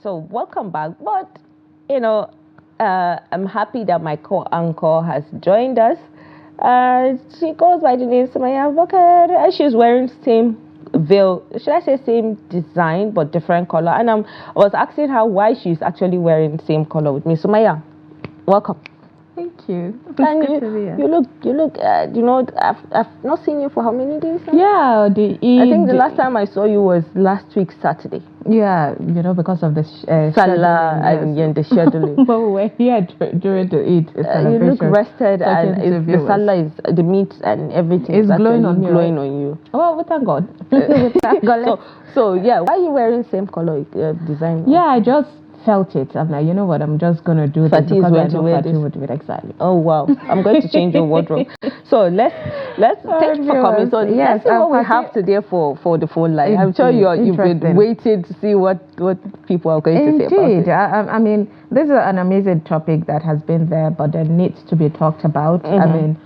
So welcome back. But, you know, I'm happy that my co-anchor has joined us. She goes by the name Summayya Abubakar. She's wearing same veil. Should I say same design but different color? And I was asking her why she's actually wearing the same color with me. Summayya, welcome. Thank you. It's And good to be here. you look. I've not seen you for how many days now? Yeah, I think the last time I saw you was last week Saturday. Yeah, because of the Salah and the scheduling. But we were here during the Eid You look rested, and the Salah is the meat and everything is glowing on you. Well, we thank God. So yeah, why are you wearing same color design? Yeah, I just felt it. I'm like, you know what? I'm just gonna do this Fatih because I know Fatih Fatih would do it exactly. Oh wow! I'm going to change your wardrobe. So let's thank you for coming. So let's see what we have today for the phone line. I'm sure you've been waiting to see what people are going to say about it. I mean, this is an amazing topic that has been there, but that needs to be talked about. I mean,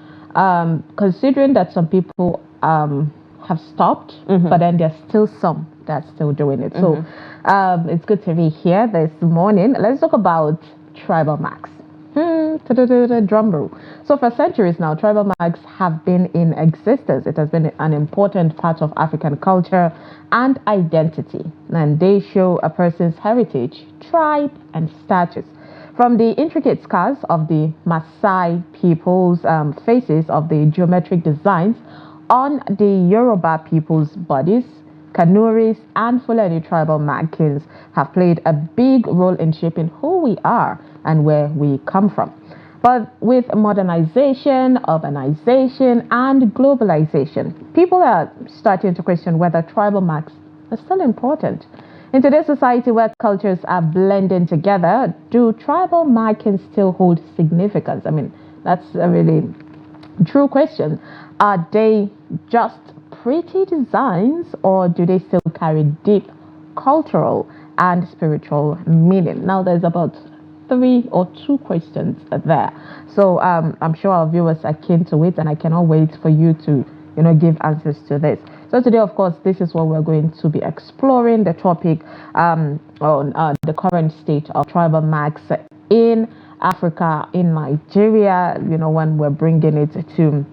considering that some people have stopped, but then there's still some that's still doing it. So it's good to be here this morning. Let's talk about tribal marks. Drum roll. So for centuries now, tribal marks have been in existence. It has been an important part of African culture and identity, and they show a person's heritage, tribe, and status. From the intricate scars of the Maasai people's faces, of the geometric designs on the Yoruba people's bodies, Kanuris and Fulani tribal markings have played a big role in shaping who we are and where we come from. But with modernization, urbanization, and globalization, people are starting to question whether tribal marks are still important. In today's society where cultures are blending together, do tribal markings still hold significance? I mean, that's a really true question. Are they just pretty designs, or do they still carry deep cultural and spiritual meaning? Now there's about 3 or 2 questions there, so I'm sure our viewers are keen to it, and I cannot wait for you to give answers to this. So today, of course, this is what we're going to be exploring, the topic on the current state of tribal marks in Africa, in Nigeria, when we're bringing it to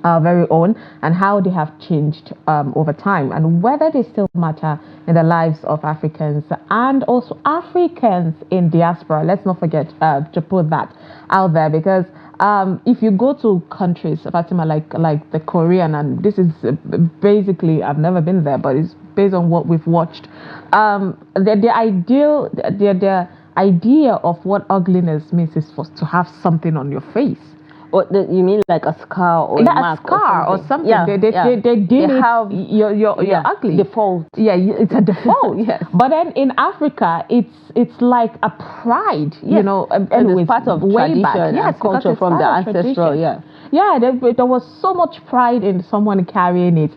our very own, and how they have changed over time, and whether they still matter in the lives of Africans and also Africans in diaspora. Let's not forget to put that out there, because if you go to countries, Fatima, like the Korean, and this is basically, I've never been there, but it's based on what we've watched, the idea of what ugliness means is to have something on your face. You mean like a scar or a scar or something? Yeah, they have you're ugly. Default. Yeah, it's a default. Yes. But then in Africa, it's like a pride. Yes. And it's part of tradition and culture from the ancestral. Yeah, there was so much pride in someone carrying it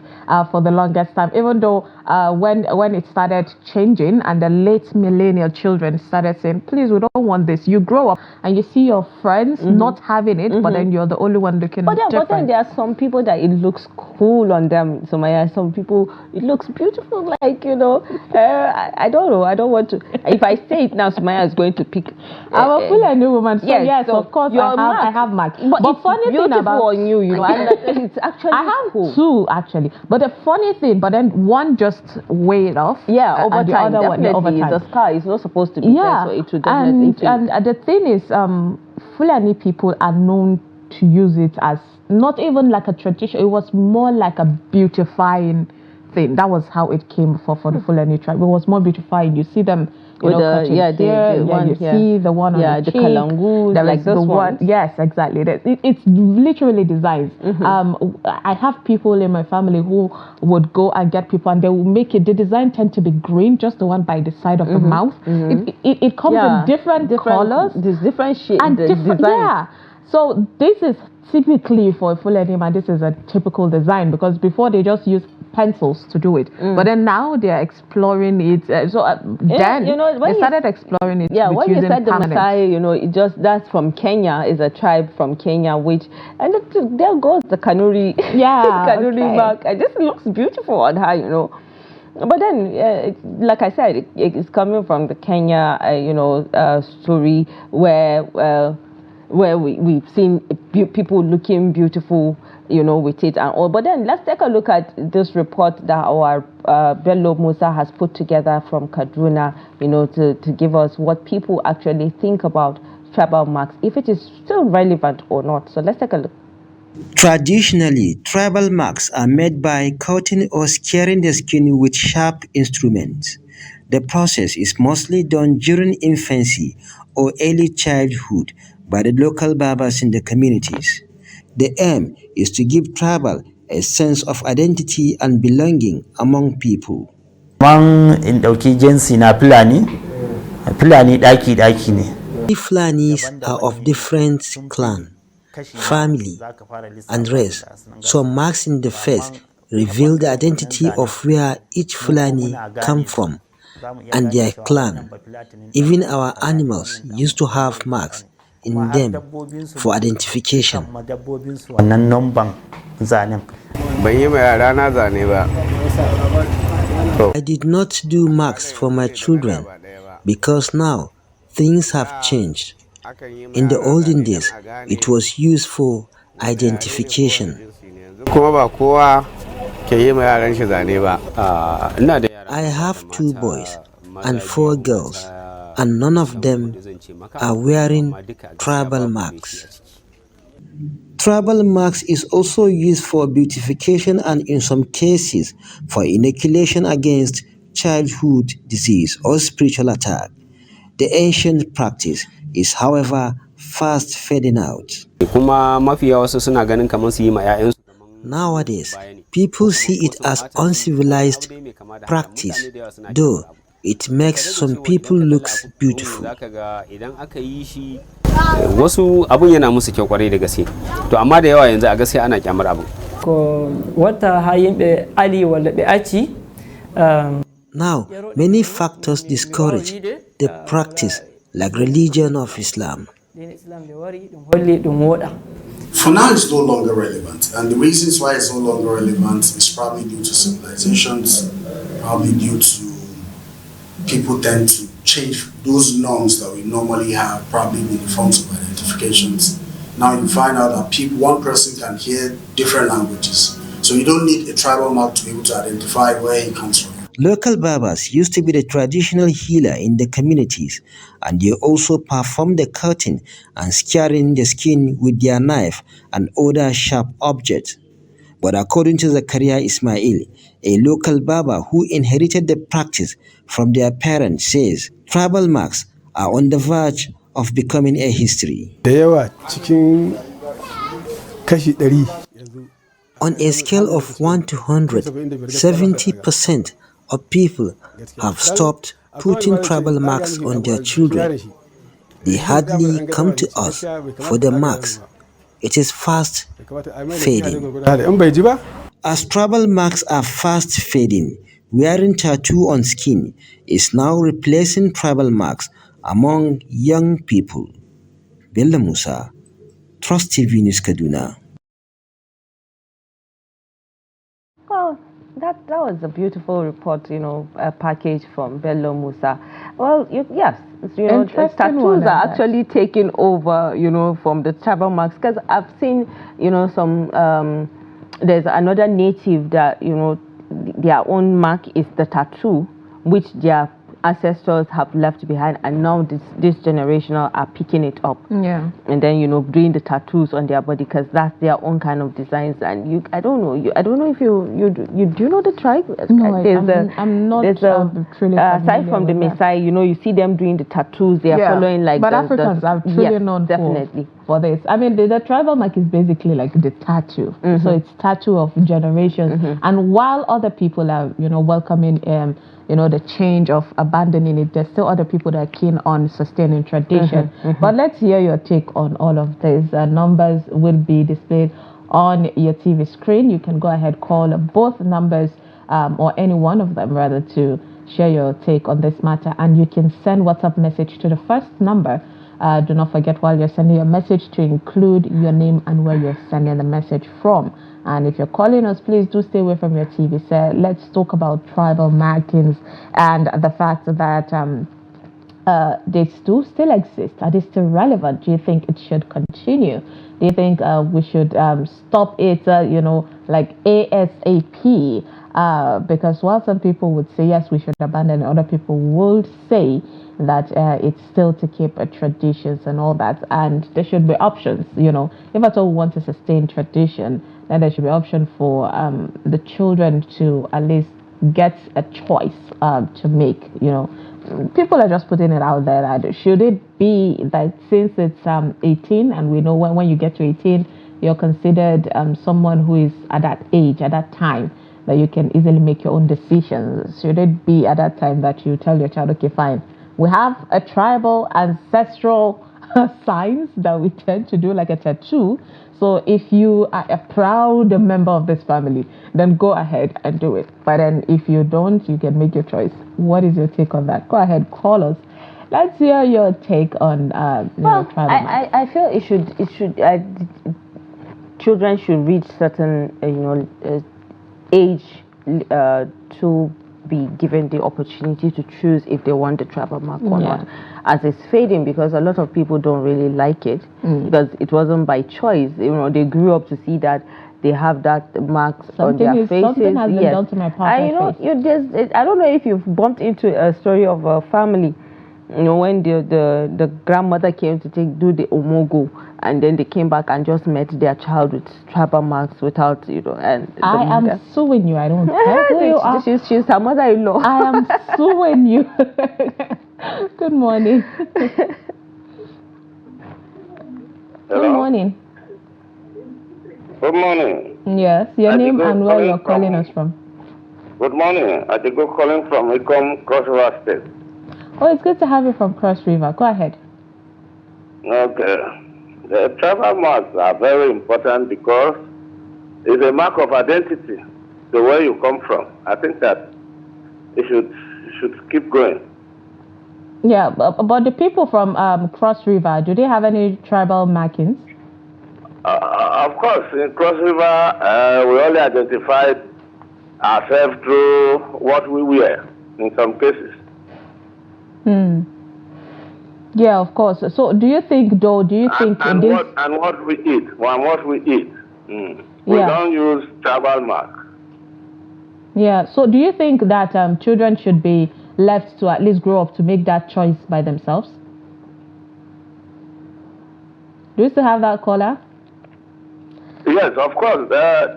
for the longest time, even though when it started changing and the late millennial children started saying, please, we don't want this. You grow up and you see your friends not having it, but then you're the only one looking different. But then there are some people that it looks cool on them, Summayya. Some people, it looks beautiful, like, I don't know. I don't want to. If I say it now, Summayya is going to pick. I'm a Fulani woman, so yes, so of course I have marks. But funny thing about on you, and it's actually I have cool. 2 actually. But the funny thing, but then one just weighed off. Yeah, over time. The other one over time. The scar is not supposed to be there, so it would definitely. And the thing is, Fulani people are known to use it as not even like a tradition. It was more like a beautifying thing. That was how it came for the Fulani tribe. It was more beautifying. You see them, you see the one on the cheek, kalangu, like the one. Yes, exactly. It's literally designs. I have people in my family who would go and get people, and they will make it. The design tend to be green, just the one by the side of the mouth. It comes in different colors. There's different shades and different design. Yeah. So this is typically for a Fulani man. This is a typical design, because before they just use pencils to do it, but then now they're exploring it. Then they started exploring it. Yeah, when you said the permanent. Maasai, that's from Kenya, is a tribe from Kenya, and there goes the Kanuri, Kanuri mark. And this looks beautiful on her, But then, like I said, it's coming from the Kenya, story where we've seen people looking beautiful, with it and all. But then let's take a look at this report that our Bello Musa has put together from Kaduna, to give us what people actually think about tribal marks, if it is still relevant or not. So let's take a look. Traditionally, tribal marks are made by cutting or scarring the skin with sharp instruments. The process is mostly done during infancy or early childhood by the local barbers in the communities. The aim is to give tribal a sense of identity and belonging among people. Man in ɗauki jinsi na Fulani, Fulani ɗaki-ɗaki ne. Fulanis are of different clan, family, and race, so marks in the face reveal the identity of where each Fulani come from and their clan. Even our animals used to have marks in them for identification. Wannan numban zanen. I did not do marks for my children because now things have changed. In the olden days, it was used for identification. I have 2 boys and 4 girls, and none of them are wearing tribal marks. Tribal marks is also used for beautification and in some cases for inoculation against childhood disease or spiritual attack. The ancient practice is, however, fast fading out. Nowadays, people see it as uncivilized practice, though it makes some people look beautiful. Wasu abun yana musu kyau kwarai da gaske, to amma da yawa yanzu a gaskiya ana kyamar abu. Wata hayimbe ali wala be aci. Now, many factors discourage the practice, like religion of Islam. For now, it's no longer relevant, and the reasons why it's no longer relevant is probably due to civilizations, probably due to people tend to change those norms that we normally have, probably in the forms of identifications. Now you find out that one person can hear different languages, so you don't need a tribal mark to be able to identify where he comes from. Local barbers used to be the traditional healer in the communities, and they also performed the cutting and scarring the skin with their knife and other sharp objects. But according to Zakaria Ismail, a local barber who inherited the practice from their parents, says tribal marks are on the verge of becoming a history. On a scale of 1 to 100, 70% of people have stopped putting tribal marks on their children. They hardly come to us for the marks. It is fast fading. As tribal marks are fast fading, wearing tattoo on skin is now replacing tribal marks among young people. Bello Musa, Trust TV News Kaduna. Well, that was a beautiful report, package from Bello Musa. Well, yes, tattoos are actually taking over, from the tribal marks, because I've seen, some, there's another native that, their own mark is the tattoo, which their ancestors have left behind, and now this generational are picking it up. Yeah. And then doing the tattoos on their body, because that's their own kind of designs. And I don't know if you do you know the tribe? No, I'm not truly aside from the Maasai, you see them doing the tattoos. They are following like but Africans are truly known definitely for this. I mean, the tribal mark is basically like the tattoo. So it's tattoo of generations. And while other people are welcoming the change of abandoning it, there's still other people that are keen on sustaining tradition. But let's hear your take on all of this. Numbers will be displayed on your TV screen. You can go ahead, call both numbers or any one of them rather, to share your take on this matter. And you can send WhatsApp message to the first number Do not forget while you're sending your message to include your name and where you're sending the message from. And if you're calling us, please do stay away from your TV set. Let's talk about tribal markings and the fact that they do still exist. Are they still relevant? Do you think it should continue? Do you think we should stop it, like ASAP? Because while some people would say, yes, we should abandon it, other people would say that it's still to keep traditions and all that. And there should be options, If at all we want to sustain tradition, then there should be option for the children to at least get a choice to make, People are just putting it out there that should it be that since it's 18 and we know when you get to 18 you're considered someone who is at that age, at that time, that you can easily make your own decisions. Should it be at that time that you tell your child, okay, fine, we have a tribal ancestral signs that we tend to do, like a tattoo. So if you are a proud member of this family, then go ahead and do it. But then if you don't, you can make your choice. What is your take on that? Go ahead, call us. Let's hear your take on tribal. I feel it should children should reach certain age to be given the opportunity to choose if they want the travel mark or not, as it's fading, because a lot of people don't really like it because it wasn't by choice. They grew up to see that they have that marks on their faces. Something has been done to my partner's face. I don't know if you've bumped into a story of a family. When the grandmother came to do the omogo, and then they came back and just met their child with tribal marks without, and I am suing you. I don't care who you are. She's her mother-in-law. I am suing you. Good morning. Good morning. Good morning. Yes, your name and where you're calling us from. Good morning. I go calling from Ikom, Cross River State. Oh, it's good to have you from Cross River. Go ahead. Okay. The tribal marks are very important because it's a mark of identity, the way you come from. I think that it should keep going. Yeah, but the people from Cross River, do they have any tribal markings? Of course, in Cross River, we only identify ourselves through what we wear in some cases. Yeah, of course. So, do you think what we eat? We don't use tribal mark. Yeah. So, do you think that children should be left to at least grow up to make that choice by themselves? Do you still have that caller? Yes, of course.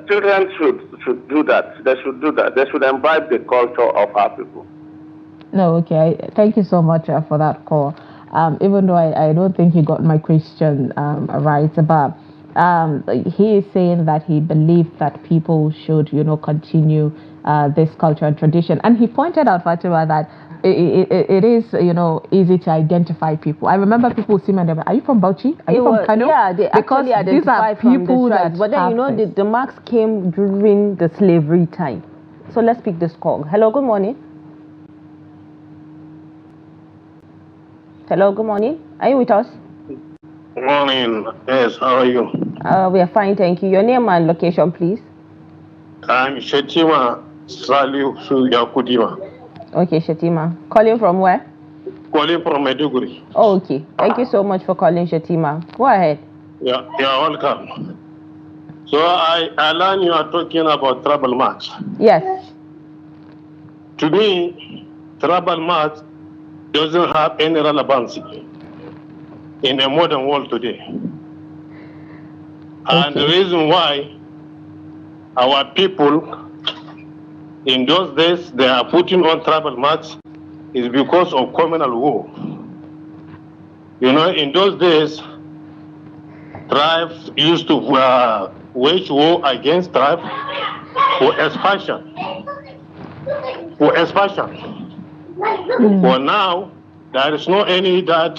Children should do that. They should do that. They should imbibe the culture of our people. No, okay. Thank you so much for that call. Even though I don't think he got my question right, but he is saying that he believes that people should, continue this culture and tradition. And he pointed out, Fatima, that it is, easy to identify people. I remember people see me and they're like, are you from Bauchi? Are you from Kano? Yeah, they because actually identify these are people that. But then, the marks came during the slavery time. So let's pick this call. Hello, good morning. Hello, good morning. Are you with us? Good morning. Yes, how are you? We are fine, thank you. Your name and location, please. I'm Shetima Saliu Yakudima. Okay, Shetima. Calling from where? Calling from Maiduguri. Oh, okay. Thank you so much for calling, Shetima. Go ahead. Yeah, you're welcome. So I learned you are talking about tribal marks. Yes. To me, tribal marks doesn't have any relevance in a modern world today. Okay. And the reason why our people in those days they are putting on tribal marks is because of communal war. In those days, tribes used to wage war against tribes for expansion. For now, there is no any that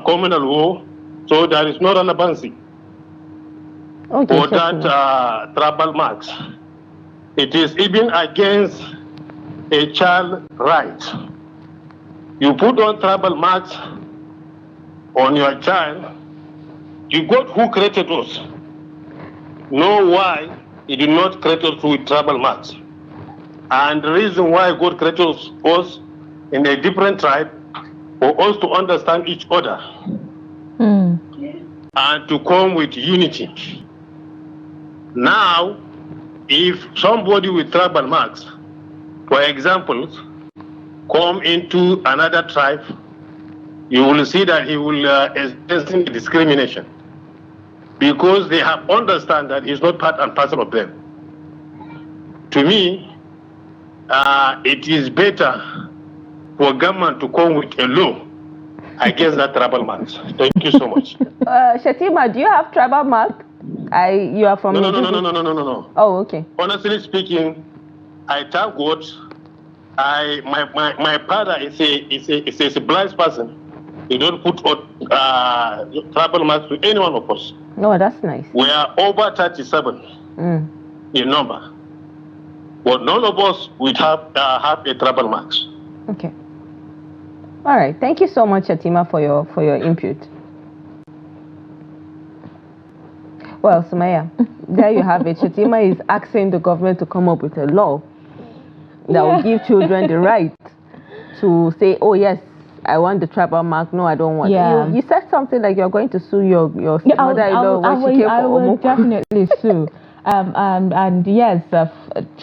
communal war, so there is no relevancy for that tribal marks. It is even against a child right. You put on tribal marks on your child, you God who created us know why He did not create us with tribal marks. And the reason why God created us in a different tribe for us to understand each other and to come with unity. Now, if somebody with tribal marks, for example, come into another tribe, you will see that he will experience discrimination because they have understand that it's not part and parcel of them. To me, it is better for government to come with a law against that tribal marks. Thank you so much. Shatima, do you have tribal mark? You are from No. Oh, okay. Honestly speaking, I thank God. My father is a blind person. He don't put tribal marks to any one of us. No, that's nice. We are over 37 in number, but none of us would have a tribal marks. Okay. All right. Thank you so much, Shatima, for your input. Well, Summayya, there you have it. Shatima is asking the government to come up with a law that will give children the right to say, oh, yes, I want the tribal mark. No, I don't want it. You said something like you're going to sue your mother-in-law when she came for I will definitely sue. And yes, a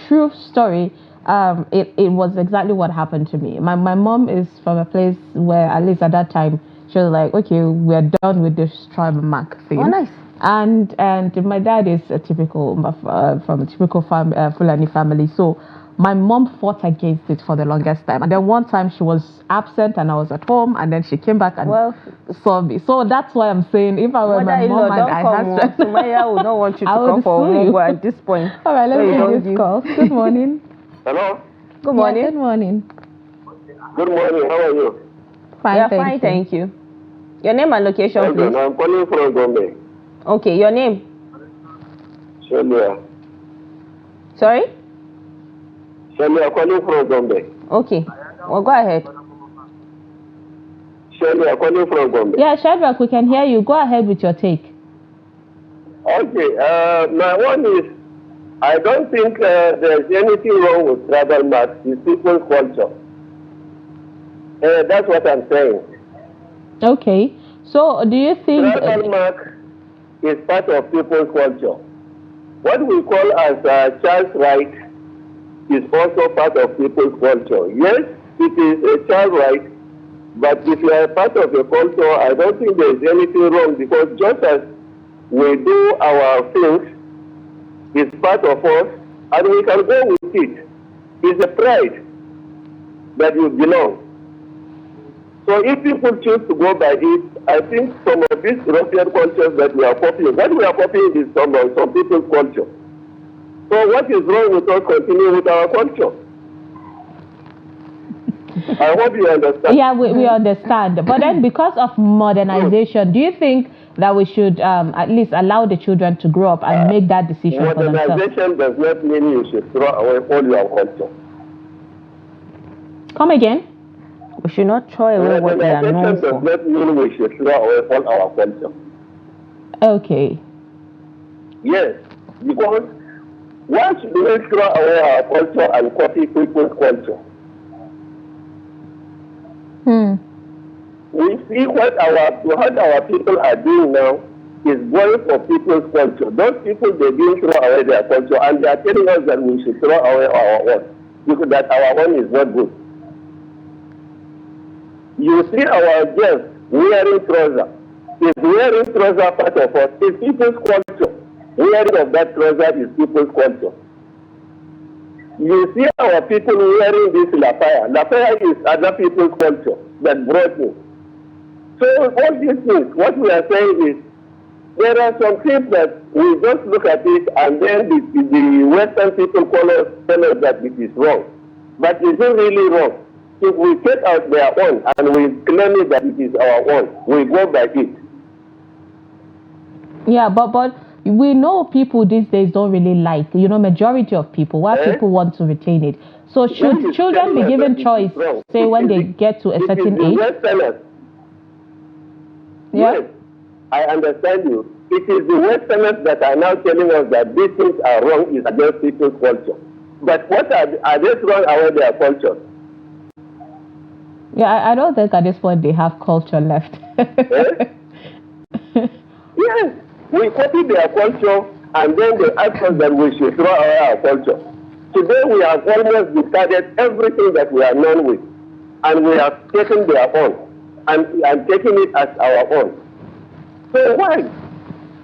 true story. It was exactly what happened to me. My mom is from a place where, at least at that time, she was like, okay, we're done with this tribal mark thing. Oh, nice. And my dad is a typical from a typical Fulani family, so my mom fought against it for the longest time. And then one time she was absent and I was at home, and then she came back and saw me. So that's why I'm saying, if I were my mom and I had Summayya would not want you to come for Omugo at this point. All right, let's do this call. Good morning. Hello. Good morning. Good morning. Good morning. How are you? Fine, thank you. Your name and location, please. I'm calling from Gombe. Okay, your name? Summayya. Sorry? Summayya, calling from Gombe. Okay, well, go ahead. Summayya, calling from Gombe. Yeah, Shadrach, we can hear you. Go ahead with your take. Okay, my one is, I don't think there's anything wrong with tribal marks. It's people's culture. That's what I'm saying. Okay, so do you think... Tribal mark is part of people's culture. What we call as child's right is also part of people's culture. Yes, it is a child right, but if you are part of a culture, I don't think there is anything wrong, because just as we do our things, it's part of us, and we can go with it. It's a pride that you belong. So if people choose to go by it, I think some of these European cultures that we are copying, what we are copying is some people's culture. So what is wrong with us continuing with our culture? I hope you understand. Yeah, we understand. But then because of modernization, do you think that we should at least allow the children to grow up and make that decision for themselves? Modernization does not mean you should throw away all your culture. Come again? We should not throw away what we are known for. Does not mean we should throw away all our culture. Okay. Yes, because why should we throw away our culture and copy people's culture? We see what our people are doing now is going for people's culture. Those people, they didn't throw away their culture, and they are telling us that we should throw away our own, because that our own is not good. You see our girls wearing trousers. Is wearing trouser part of us? It's people's culture. Wearing of that trouser is people's culture. You see our people wearing this lafaya. Lafaya is other people's culture that brought me. So all these things, what we are saying is, there are some things that we just look at it, and then the Western people tell us that it is wrong. But it's not really wrong. If we take out their own and we claim it that it is our own, we go by it. Yeah, but we know people these days don't really like, majority of people, people want to retain it. So should children be given choice, say when they get to a certain age? Yeah. Yes, I understand you. It is the Westerners that are now telling us that these things are wrong, is against people's culture. But what are they throwing away their culture? Yeah, I don't think at this point they have culture left. Yes, we copy their culture and then they ask us that we should throw away our culture. Today we have almost discarded everything that we are known with, and we have taken their own and taking it as our own. So why?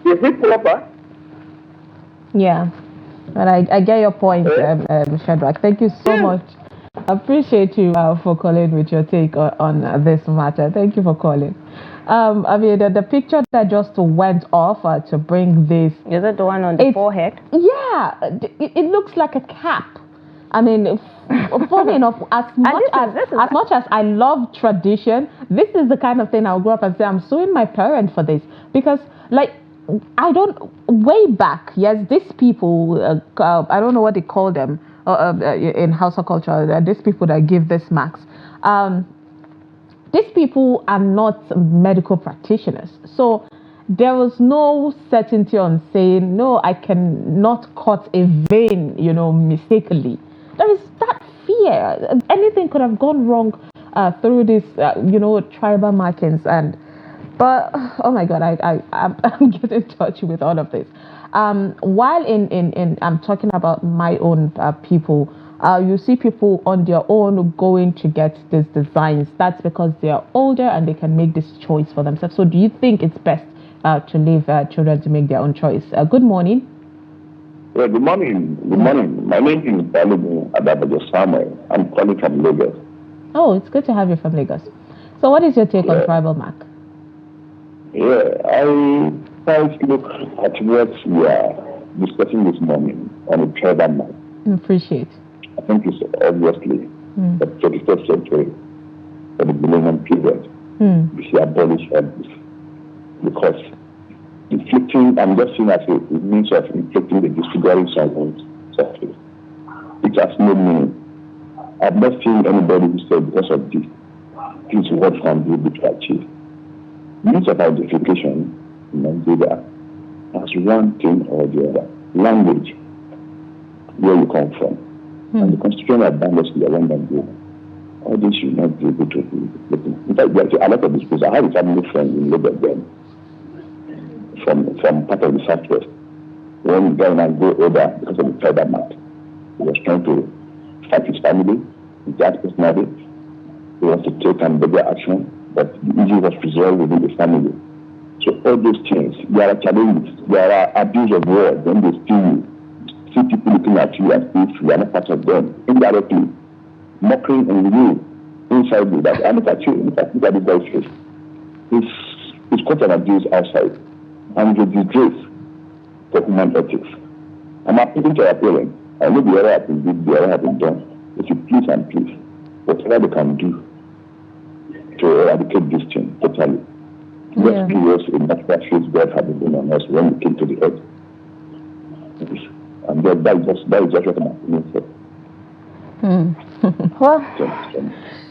Is it proper? Yeah, but I get your point, Shadrach. Thank you so much. I appreciate you for calling with your take on this matter. Thank you for calling. I mean, the picture that just went off to bring this. Is it the one on the forehead? Yeah, it looks like a cap. I mean, funny enough, as much as I love tradition, this is the kind of thing I'll grow up and say, I'm suing my parent for this. Because, like, I don't, way back, yes, these people, I don't know what they call them in Hausa culture, these people that give this marks. These people are not medical practitioners. So there was no certainty on saying, no, I cannot cut a vein, mistakenly. There is that fear. Anything could have gone wrong through this, tribal markings. But oh my God, I'm getting touchy with all of this. While I'm talking about my own people, you see people on their own going to get these designs. That's because they are older and they can make this choice for themselves. So do you think it's best to leave children to make their own choice? Good morning. Yeah, good morning. Good morning. My name is Abubakar Samuel. I'm calling from Lagos. Oh, it's good to have you from Lagos. So what is your take on tribal mark? Yeah, I first look at what we are discussing this morning on a tribal mark. Appreciate. I think it's obviously the 21st century for the millennium period. We should abolish all this because inflicting, I'm just seeing as a means of inflicting the disfiguring someone's surface. It has no meaning. I've not seen anybody who said because of this, this is what can be able to achieve. Means of identification in Nigeria as one thing or the other. Language, where you come from. And the constitution of boundaries to the one Nigeria. All this should not be able to be. In fact, there are a lot of these people. I have a family friend in Lagos then, from part of the Southwest. When the guy now grew older because of the tribal mark, he was trying to fight his family, his dad's personality. He wants to take and bigger action, but the issue was resolved within the family. So all those things, there are challenges, there are abuse of words when they steal you. See people looking at you as if you are not part of them, indirectly, mocking on you, inside you, that I look at you, look at this guy's face. It's quite an abuse outside, and it's a disgrace for human ethics. I'm appealing to our parents. I know the error has been done, the error has been done. If you please and please, whatever they can do to eradicate this thing totally. Let's give us a natural face God had been on us when we came to the earth. And that is just what I'm appealing for. Well,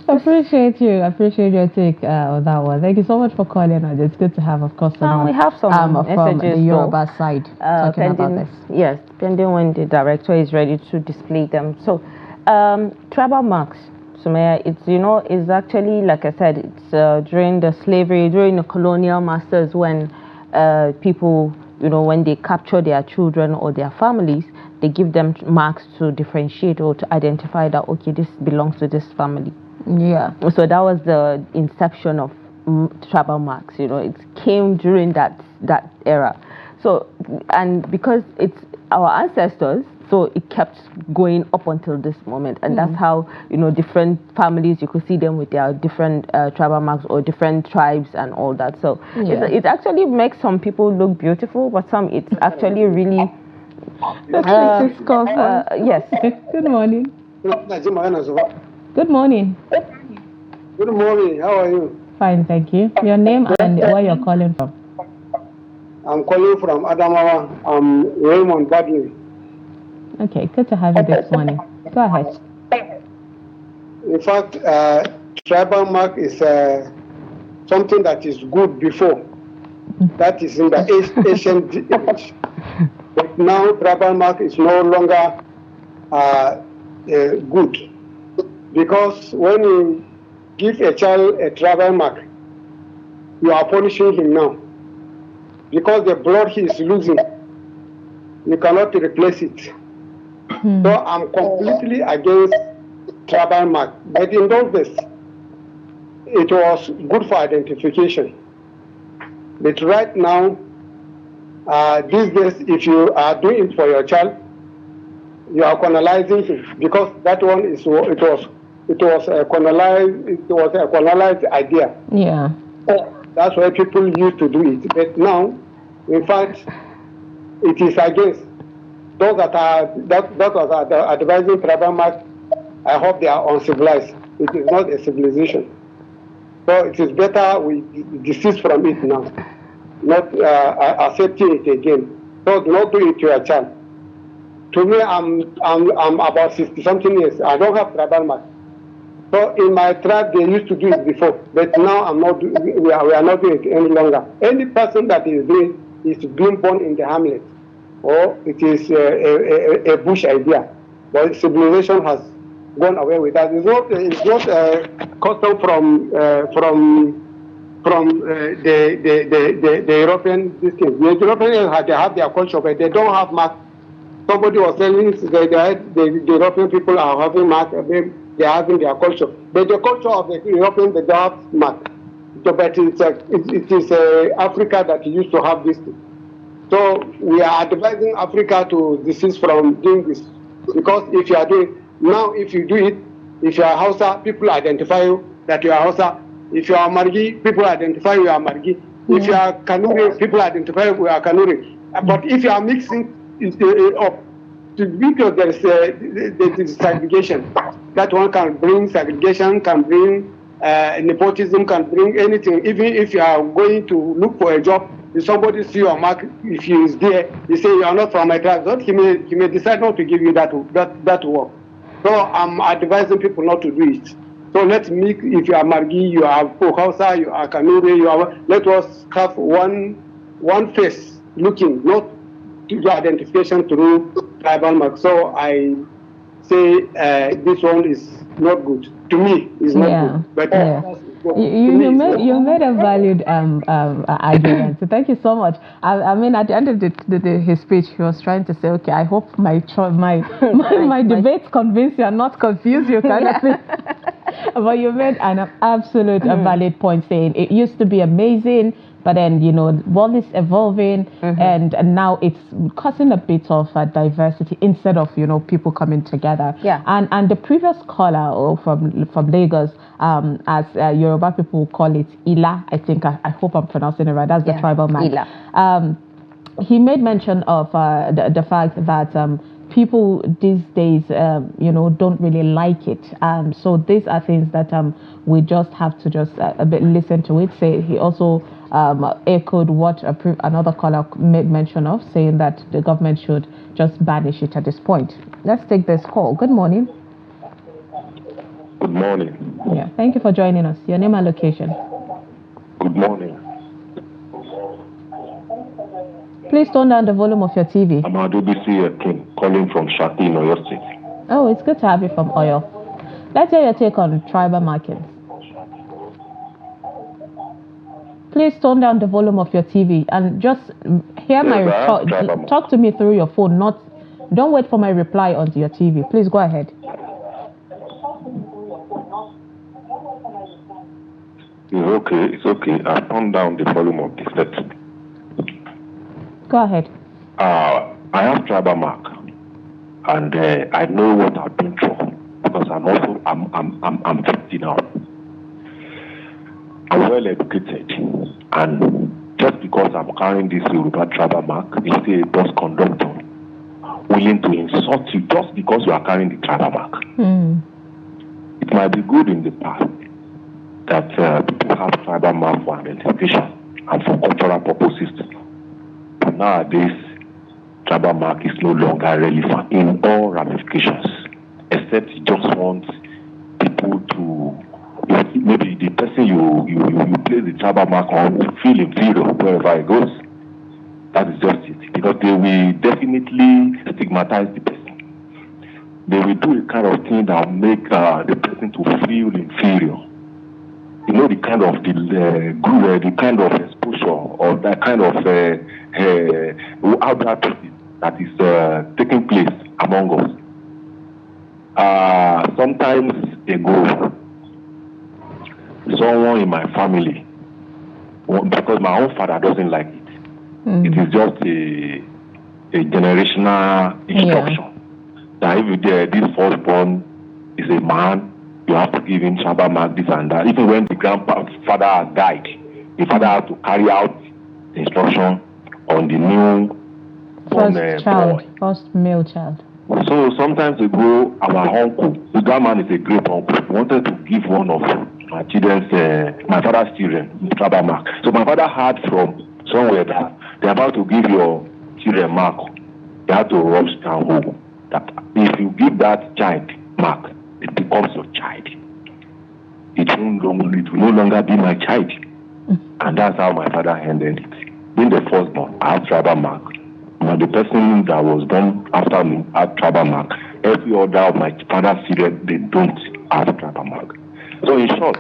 appreciate your take on that one. Thank you so much for calling. It's good to have, of course, someone we have some from the Yoruba side talking about this. Yes, depending when the director is ready to display them. So, tribal marks, Summayya, it's actually, like I said, it's during the slavery, during the colonial masters, when people, when they capture their children or their families, they give them marks to differentiate or to identify that, okay, this belongs to this family. Yeah. So that was the inception of tribal marks. It came during that era. So, and because it's our ancestors, so it kept going up until this moment, and that's how different families, you could see them with their different tribal marks or different tribes and all that. So it actually makes some people look beautiful, but some it's actually really. Yes. Good morning. Good morning. Good morning. How are you? Fine, thank you. Your name and where you're calling from? I'm calling from Adamawa. I'm Raymond Badley. Okay, good to have you this morning. Go ahead. In fact, tribal mark is something that is good before. That is in the ancient age. But now tribal mark is no longer good. Because when you give a child a tribal mark, you are punishing him now. Because the blood he is losing, you cannot replace it. So I'm completely against tribal mark. But in those days, it was good for identification. But right now, these days, if you are doing it for your child, you are colonizing him, because that one is it was a colonized idea. Yeah. That's why people used to do it. But now, in fact, it is against those that are advising tribal mark. I hope they are uncivilized. It is not a civilization. So it is better we desist from it now, not accepting it again. So do not do it to your child. To me, I'm about 60-something years. I don't have tribal mark. So in my tribe, they used to do it before, but now I'm not. We are not doing it any longer. Any person that is doing is being born in the hamlet, or it is a bush idea. But civilization has gone away with that. It's not a custom from the European district. The Europeans they have their culture, but they don't have mark. Somebody was telling the European people are having mark. They are having their culture. But the culture of the Europeans, they don't have mark. So, but it is Africa that used to have this. So we are advising Africa to desist from doing this. Because if you are doing, now if you do it, if you are Hausa, people identify you that you are Hausa. If you are Margi, people identify you are Margi. If you are Kanuri, people identify you are Kanuri. But if you are mixing it up, because there is segregation, that one can bring segregation, can bring nepotism, can bring anything. Even if you are going to look for a job, if somebody see your mark, if he is there, he say you are not from my tribe, but he may decide not to give you that work. So I'm advising people not to do it. So let's make, if you are Margi, you are Hausa, you are Kanuri, let us have one face looking, not to do identification through tribal mark. So I say this one is not good. To me, it's not good. But you made a valid argument. So thank you so much. I mean, at the end of his speech, he was trying to say, okay, I hope my debates convince you and not confuse you, kind of thing. But you made an absolute valid point, saying it used to be amazing, but then world is evolving, and now it's causing a bit of diversity instead of people coming together. Yeah. And the previous caller from Lagos, as Yoruba people call it, Ila. I think I hope I'm pronouncing it right. That's the tribal man. Ila. He made mention of the fact that people these days, don't really like it. So these are things that we just have to just a bit listen to it. Say he also echoed what another caller made mention of, saying that the government should just banish it at this point. Let's take this call. Good morning. Good morning. Yeah, thank you for joining us. Your name and location. Good morning. Please turn down the volume of your TV. I'm Adobisi King, calling from Shaki, Oyo State. Oh, it's good to have you from Oyo. Let's hear your take on tribal markings. Please turn down the volume of your TV and just hear talk to me through your phone. Don't wait for my reply onto your TV. Please go ahead. It's okay. I turned down the volume of the set. Go ahead. I have tribal mark, and I know what I've been through because I'm 50 now. I'm well educated, and just because I'm carrying this Yoruba tribal mark, you see a bus conductor willing to insult you just because you are carrying the tribal mark. It might be good in the past that people have tribal mark for identification and for cultural purposes. But nowadays, tribal mark is no longer relevant in all ramifications, except you just want people to maybe the person you place the tribal mark on will feel inferior wherever he goes. That is just it. Because they will definitely stigmatize the person. They will do a kind of thing that will make the person to feel inferior. You know, the kind of the kind of exposure or that kind of outbreak that is taking place among us. Sometimes ago, someone in my family, because my own father doesn't like it, it is just a generational instruction. That if this firstborn is a man, you have to give him tribal mark, this and that. Even when the grandfather has died, the father has to carry out the instruction on the new born boy. First male child. So sometimes ago, our uncle, the grandman is a great uncle, wanted to give one of my children's, my father's children, tribal mark. So my father heard from somewhere that they're about to give your children mark. You have to rush down home. That if you give that child mark, it becomes your child. It will no longer be my child. And that's how my father handled it. Being the firstborn, I have tribal mark. Now the person that was born after me had tribal mark. Every other of my father's children, they don't have tribal mark. So in short,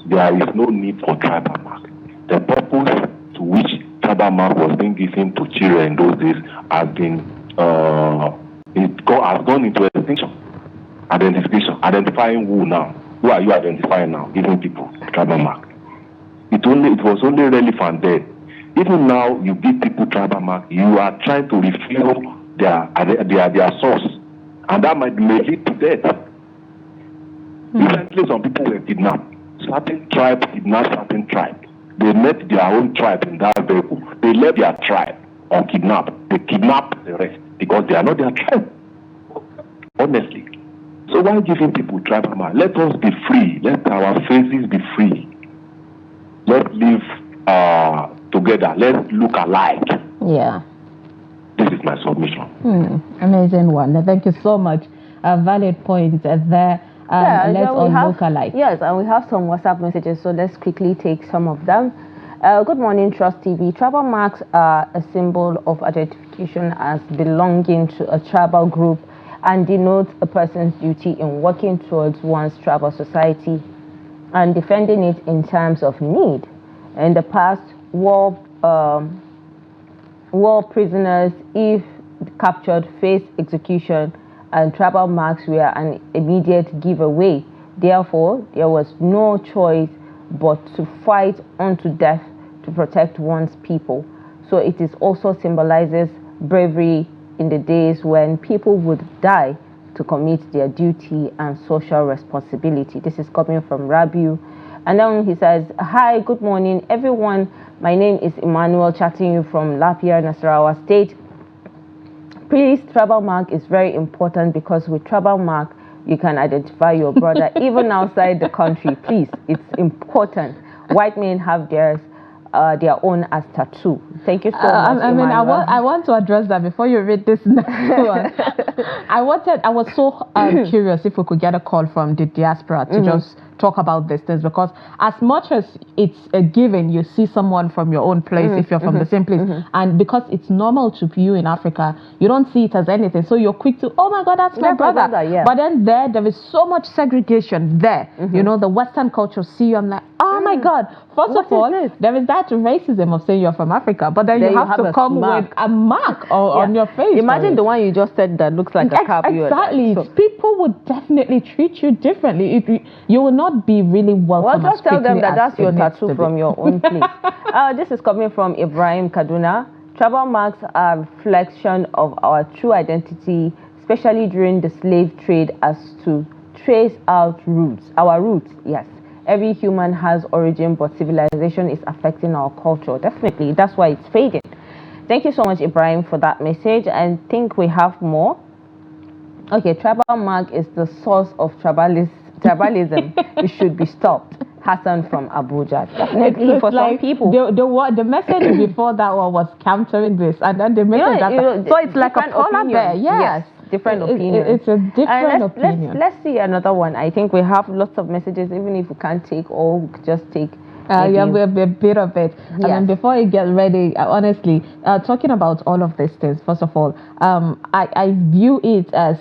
there is no need for tribal mark. The purpose to which tribal mark was being given to children in those days has been has gone into extinction. Identifying who now? Who are you identifying now? Giving people tribal mark. It was only relevant then. Even now, you give people tribal mark, you are trying to refill their source, and that might lead to death. Recently, some people were kidnapped. Certain tribe kidnapped certain tribe. They met their own tribe in that vehicle. They left their tribe or kidnapped. They kidnapped the rest because they are not their tribe. Honestly. So why giving people tribal mark? Let us be free. Let our faces be free. Let's live together. Let's look alike. Yeah. This is my submission. Amazing one. Thank you so much. Valid points there. Let's all look alike. Yes, and we have some WhatsApp messages, so let's quickly take some of them. Good morning, Trust TV. Tribal marks are a symbol of identification as belonging to a tribal group and denotes a person's duty in working towards one's tribal society and defending it in times of need. In the past, war prisoners, if captured, faced execution, and tribal marks were an immediate giveaway. Therefore, there was no choice but to fight unto death to protect one's people. So it is also symbolizes bravery in the days when people would die to commit their duty and social responsibility. This is coming from Rabiu. And then he says, hi, good morning, everyone. My name is Emmanuel, chatting you from Lapia, Nasarawa State. Please, tribal mark is very important because with tribal mark, you can identify your brother even outside the country. Please, it's important. White men have their own as tattoo. Thank you so much, Emmanuel. I want to address that before you read this next one. I was so curious if we could get a call from the diaspora to just talk about these things, because as much as it's a given, you see someone from your own place if you're from the same place, and because it's normal to you in Africa, you don't see it as anything, so you're quick to, oh my God, that's my brother. Yeah. But then there is so much segregation there. You know, the Western culture see you, I'm like, oh my God. First of all, there is that racism of saying you're from Africa, but then you have to come with a mark on your face. Imagine the one you just said that looks like a cap. Exactly. So people would definitely treat you differently. You will not be really welcome. Well, just tell them that that's your tattoo from your own place. This is coming from Ibrahim Kaduna. Tribal marks are a reflection of our true identity, especially during the slave trade, as to trace out our roots. Yes. Every human has origin, but civilization is affecting our culture. Definitely. That's why it's fading. Thank you so much, Ibrahim, for that message. I think we have more. Okay, tribal mark is the source of tribalism. It should be stopped. Hassan from Abuja. Definitely for some people. The message before that one was countering this, and then the message so it's like a polar bear. Yes. different opinions. It's a different opinion. Let's see another one. I think we have lots of messages, even if we can't take all, we could just take. Yeah, we're a bit of it. Yes. And then before you get ready, honestly, talking about all of these things, first of all, I view it as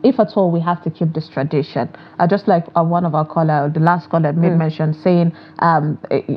if at all we have to keep this tradition. Just like one of our the last caller made mention, saying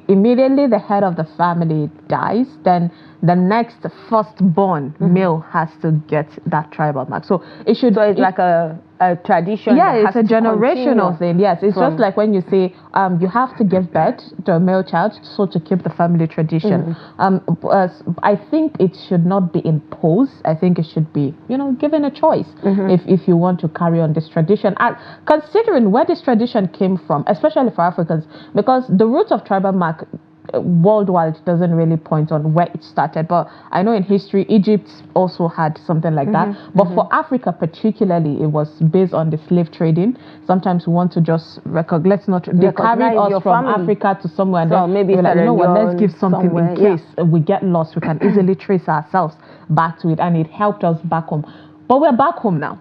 immediately the head of the family dies, then the next firstborn male has to get that tribal mark. So it should. So it's like a tradition. Yeah, it's a generational thing. Yes, it's just like when you say you have to give birth to a male child, so to keep the family tradition. I think it should not be imposed. I think it should be, given a choice if you want to carry on this tradition. And considering where this tradition came from, especially for Africans, because the roots of tribal mark worldwide doesn't really point on where it started, but I know in history Egypt also had something like that, but for Africa particularly it was based on the slave trading. Sometimes we want to just let's not they carry us from Africa to somewhere, and then maybe like, let's give something in case we get lost, we can easily trace ourselves back to it, and it helped us back home. But we're back home now.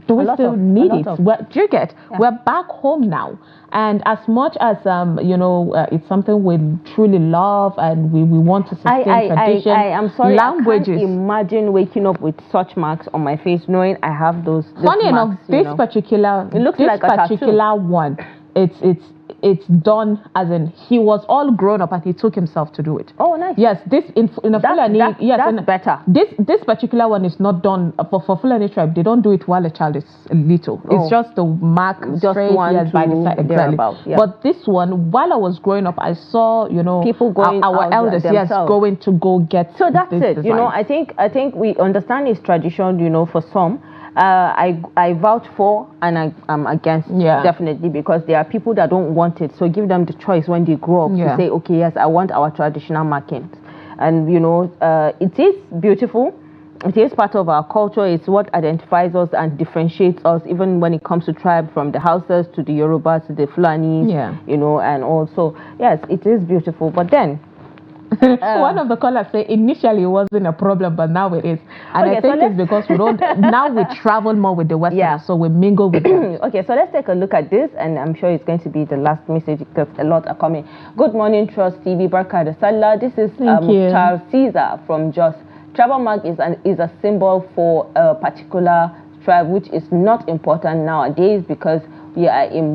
Do we still need it? Do you get? Yeah. We're back home now, and as much as it's something we truly love and we want to sustain tradition. I'm sorry, languages. I can't imagine waking up with such marks on my face, knowing I have those. Funny enough, this particular one, it's done as in he was all grown up and he took himself to do it. Oh, nice. Yes, this in a Fulani. Yes, that's better. This particular one is not done for Fulani tribe. They don't do it while a child is little. It's just the mark just straight by the side, exactly. Yeah. But this one, while I was growing up, I saw people going our elders going to go get. So that's it. Design. I think we understand its tradition. For some. I vouch for and I'm against, definitely, because there are people that don't want it. So give them the choice when they grow up to say, okay, yes, I want our traditional markings. And, it is beautiful. It is part of our culture. It's what identifies us and differentiates us, even when it comes to tribe, from the Hausas to the Yorubas to the Fulanis, and also, yes, it is beautiful. But then, one of the callers said initially it wasn't a problem, but now it is. And I think it's because now we travel more with the Westerners, so we mingle with them. Okay, so let's take a look at this, and I'm sure it's going to be the last message because a lot are coming. Good morning, Trust TV, Barka de Sallah. This is Charles Caesar from Jos. Tribal mark is a symbol for a particular tribe, which is not important nowadays because we are in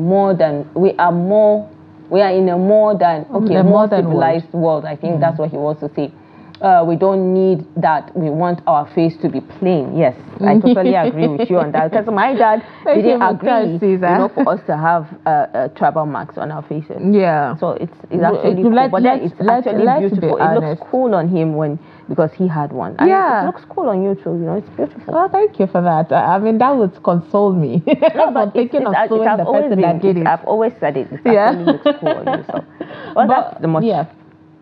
a more civilized world. I think that's what he wants to say. We don't need that. We want our face to be plain. Yes, I totally agree with you on that. Because my dad didn't agree, for us to have tribal marks on our faces. Yeah. So it's actually cool. But it's actually beautiful. It looks cool on him because he had one. And it looks cool on you too. It's beautiful. Oh, thank you for that. I mean, that would console me. No, but thinking of suing the person that did it. I've always said it. It actually looks cool on you. So, that's the much. Yeah.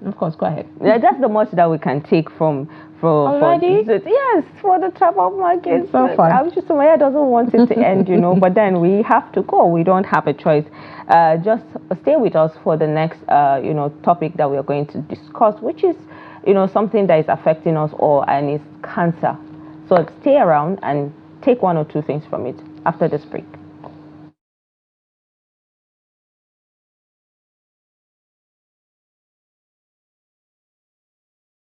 Of course, go ahead. Yeah, that's the much that we can take from already. Yes, for the tribal market. It's so fun. I'm just Summayya doesn't want it to end, but then we have to go. We don't have a choice. Just stay with us for the next, topic that we are going to discuss, which is, something that is affecting us all, and it's cancer. So stay around and take one or two things from it after this break.